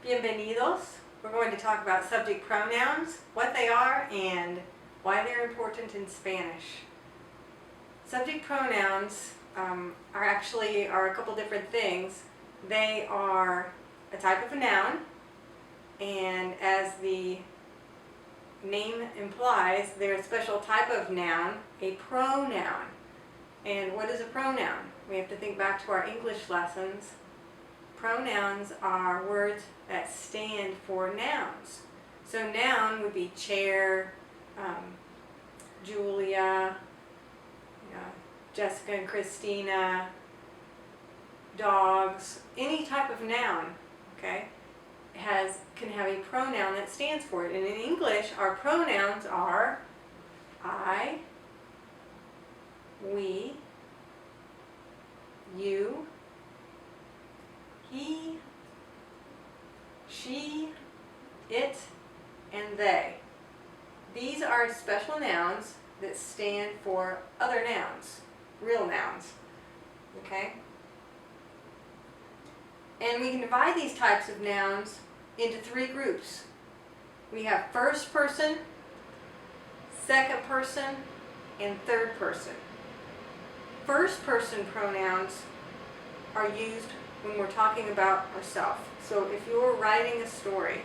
Bienvenidos. We're going to talk about subject pronouns, what they are, and why they're important in Spanish. Subject pronouns are a couple different things. They are a type of a noun, and as the name implies, they're a special type of noun, a pronoun. And what is a pronoun? We have to think back to our English lessons. Pronouns are words that stand for nouns. So noun would be chair, Julia, Jessica and Christina, dogs, any type of noun, okay, can have a pronoun that stands for it. And in English, our pronouns are I, we, you, he, she, it, and they. These are special nouns that stand for other nouns, real nouns, okay? And we can divide these types of nouns into three groups. We have first person, second person, and third person. First person pronouns are used when we're talking about ourselves. So if you're writing a story,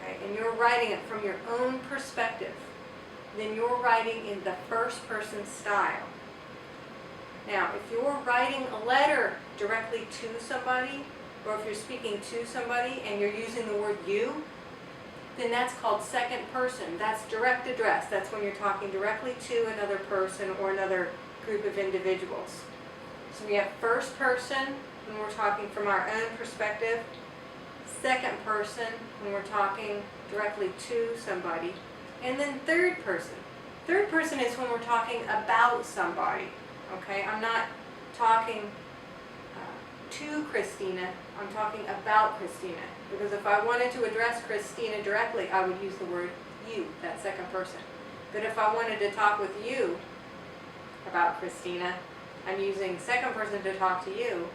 okay, and you're writing it from your own perspective, then you're writing in the first person style. Now, if you're writing a letter directly to somebody, or if you're speaking to somebody and you're using the word you, then that's called second person. That's direct address. That's when you're talking directly to another person or another group of individuals. So we have first person when we're talking from our own perspective, second person when we're talking directly to somebody, and then third person. Third person is when we're talking about somebody. Okay, I'm not talking to Christina, I'm talking about Christina. Because if I wanted to address Christina directly, I would use the word you, that second person. But if I wanted to talk with you about Christina, I'm using second person to talk to you,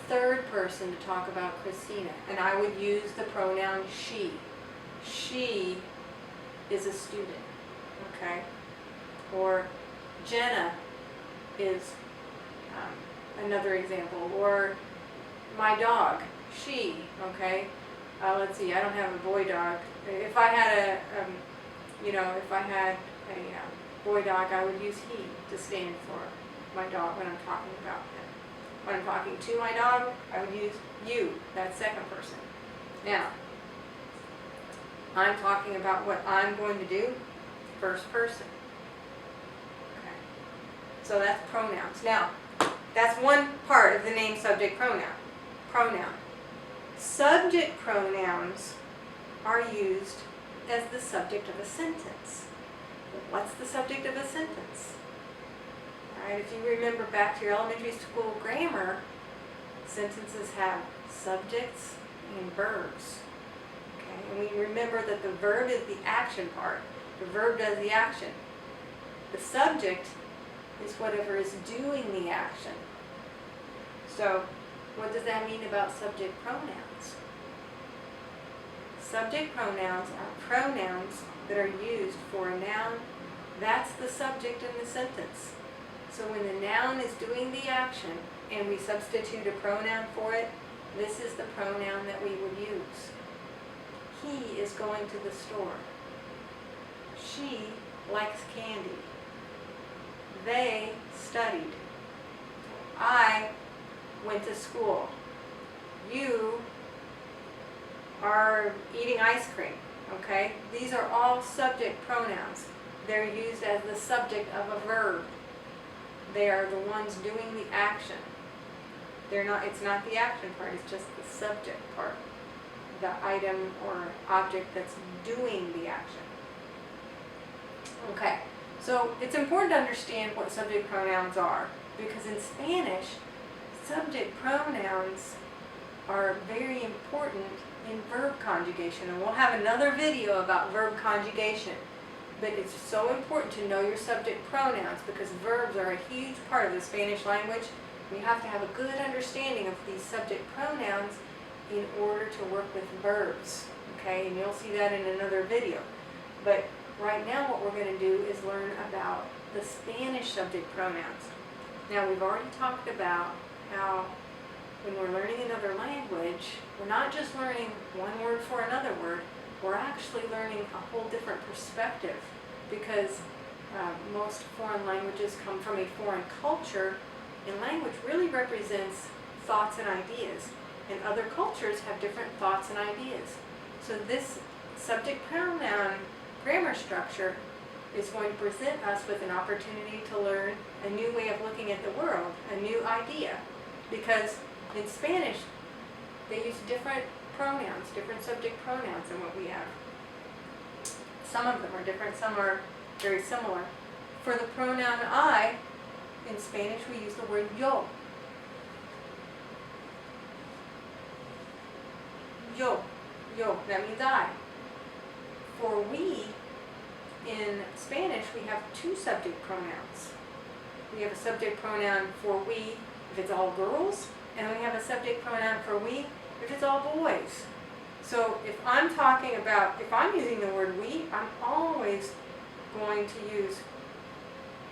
third person to talk about Christina. And I would use the pronoun she. She is a student, okay? Or Jenna is another example. Or my dog, she, okay? Let's see, I don't have a boy dog. If I had a boy dog, I would use he to stand for my dog when I'm talking about him. When I'm talking to my dog, I would use you, that second person. Now, I'm talking about what I'm going to do, first person. Okay. So that's pronouns. Now, that's one part of the name subject pronoun. Subject pronouns are used as the subject of a sentence. What's the subject of a sentence? Alright, if you remember back to your elementary school grammar, sentences have subjects and verbs. Okay, and we remember that the verb is the action part. The verb does the action. The subject is whatever is doing the action. So, what does that mean about subject pronouns? Subject pronouns are pronouns that are used for a noun. That's the subject in the sentence. So when the noun is doing the action and we substitute a pronoun for it, this is the pronoun that we would use. He is going to the store. She likes candy. They studied. I went to school. You are eating ice cream. Okay? These are all subject pronouns. They're used as the subject of a verb. They are the ones doing the action. It's not the action part, it's just the subject part. The item or object that's doing the action. Okay, so it's important to understand what subject pronouns are, because in Spanish, subject pronouns are very important in verb conjugation. And we'll have another video about verb conjugation. But it's so important to know your subject pronouns because verbs are a huge part of the Spanish language. You have to have a good understanding of these subject pronouns in order to work with verbs, okay? And you'll see that in another video. But right now what we're going to do is learn about the Spanish subject pronouns. Now we've already talked about how when we're learning another language, we're not just learning one word for another word, we're actually learning a whole different perspective, because most foreign languages come from a foreign culture, and language really represents thoughts and ideas. And other cultures have different thoughts and ideas. So this subject pronoun grammar structure is going to present us with an opportunity to learn a new way of looking at the world, a new idea. Because in Spanish, they use different pronouns, different subject pronouns than what we have. Some of them are different, some are very similar. For the pronoun I, in Spanish we use the word yo. Yo, yo, that means I. For we, in Spanish, we have two subject pronouns. We have a subject pronoun for we if it's all girls, and we have a subject pronoun for we if it's all boys. So if I'm talking about, if I'm using the word we, I'm always going to use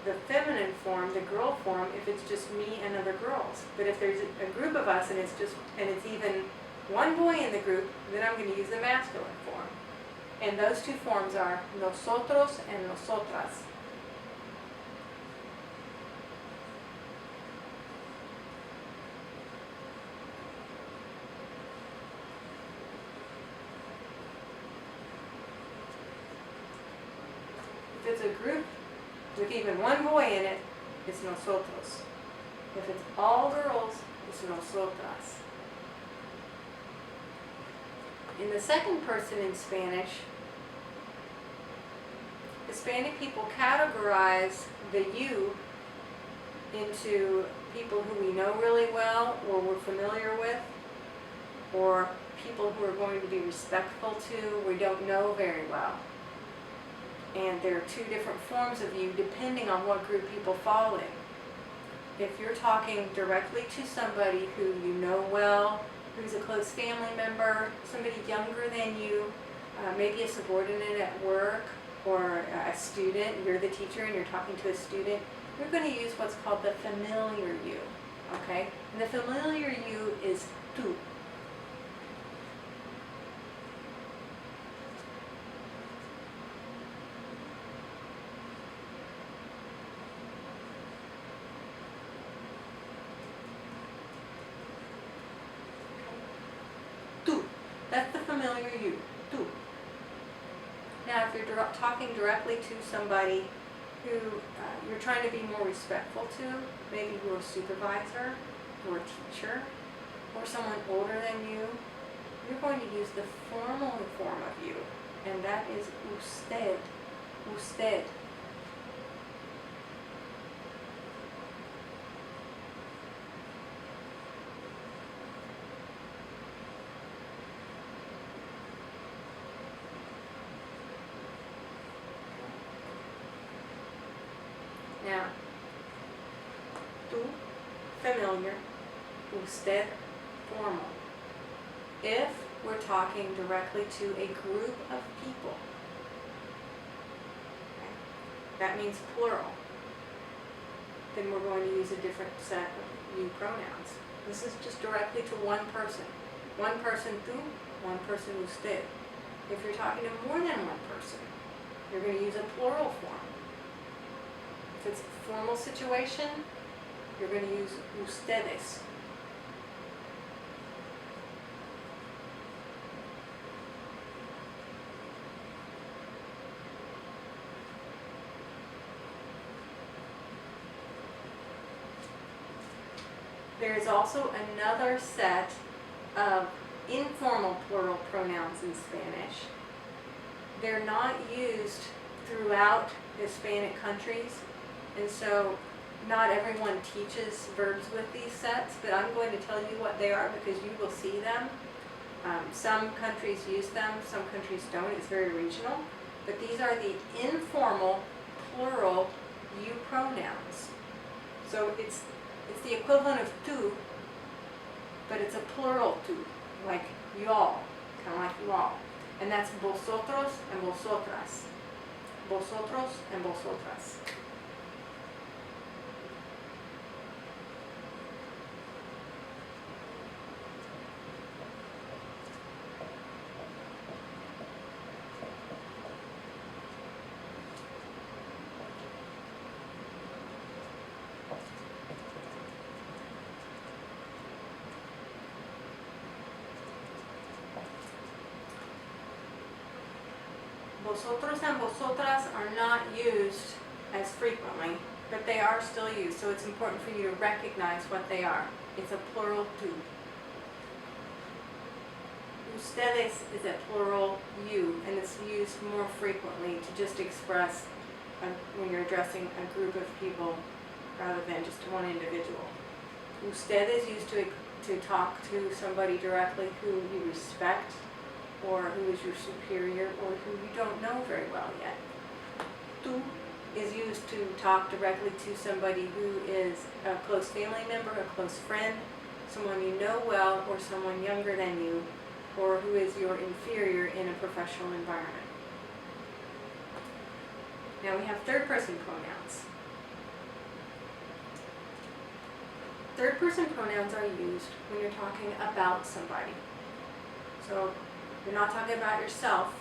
the feminine form, the girl form, if it's just me and other girls. But if there's a group of us and it's even one boy in the group, then I'm going to use the masculine form. And those two forms are nosotros and nosotras. If it's a group with even one boy in it, it's nosotros. If it's all girls, it's nosotras. In the second person in Spanish, Hispanic people categorize the you into people who we know really well or we're familiar with, or people who are going to be respectful to we don't know very well. And there are two different forms of you depending on what group people fall in. If you're talking directly to somebody who you know well, who's a close family member, somebody younger than you, maybe a subordinate at work, or a student, you're the teacher and you're talking to a student, you're going to use what's called the familiar you, okay? And the familiar you is tú. Tú. That's the familiar you, tú. Now, if you're talking directly to somebody who you're trying to be more respectful to, maybe you're a supervisor, or a teacher, or someone older than you, you're going to use the formal form of you, and that is usted, usted. Now, tú, familiar, usted, formal. If we're talking directly to a group of people, okay, that means plural, then we're going to use a different set of you pronouns. This is just directly to one person. One person tú, one person usted. If you're talking to more than one person, you're going to use a plural form. If it's a formal situation, you're going to use ustedes. There is also another set of informal plural pronouns in Spanish. They're not used throughout Hispanic countries. And so not everyone teaches verbs with these sets, but I'm going to tell you what they are because you will see them. Some countries use them, some countries don't. It's very regional. But these are the informal plural you pronouns. So it's the equivalent of tú, but it's a plural tú. like you all, kind of like you all. And that's vosotros and vosotras. Vosotros and vosotras. Vosotros and vosotras are not used as frequently, but they are still used, so it's important for you to recognize what they are. It's a plural tu. Ustedes is a plural you, and it's used more frequently to just express when you're addressing a group of people rather than just one individual. Usted is used to talk to somebody directly who you respect, or who is your superior, or who you don't know very well yet. Tu is used to talk directly to somebody who is a close family member, a close friend, someone you know well, or someone younger than you, or who is your inferior in a professional environment. Now we have third person pronouns. Third person pronouns are used when you're talking about somebody. So you're not talking about yourself,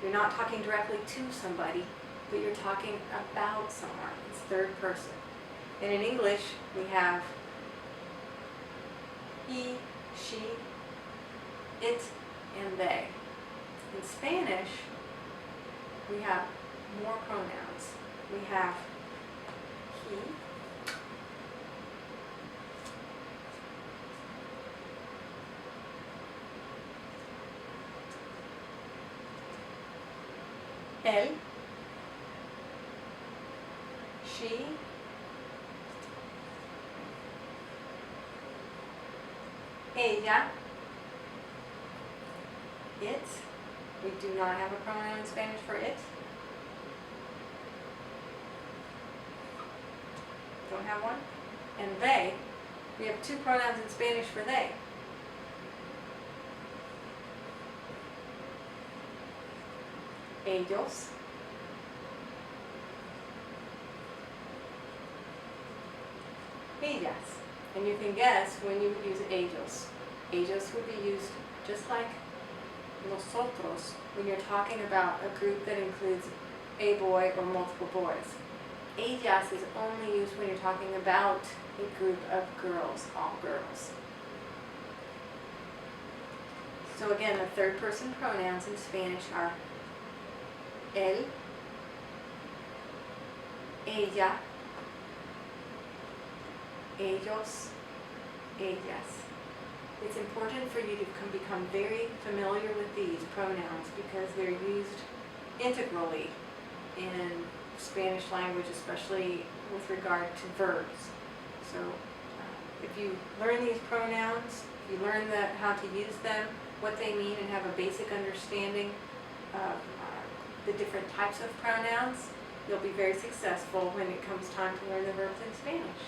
you're not talking directly to somebody, but you're talking about someone. It's third person. And in English, we have he, she, it, and they. In Spanish, we have more pronouns. We have he, él, she, ella, it. We do not have a pronoun in Spanish for it. Don't have one. And they. We have two pronouns in Spanish for they. Ellos, ellas. And you can guess when you would use ellos. Ellos would be used just like nosotros when you're talking about a group that includes a boy or multiple boys. Ellas is only used when you're talking about a group of girls, all girls. So again, the third person pronouns in Spanish are él, ella, ellos, ellas. It's important for you to become very familiar with these pronouns because they're used integrally in Spanish language, especially with regard to verbs. So if you learn these pronouns, if you learn how to use them, what they mean, and have a basic understanding of the different types of pronouns, you'll be very successful when it comes time to learn the verbs in Spanish.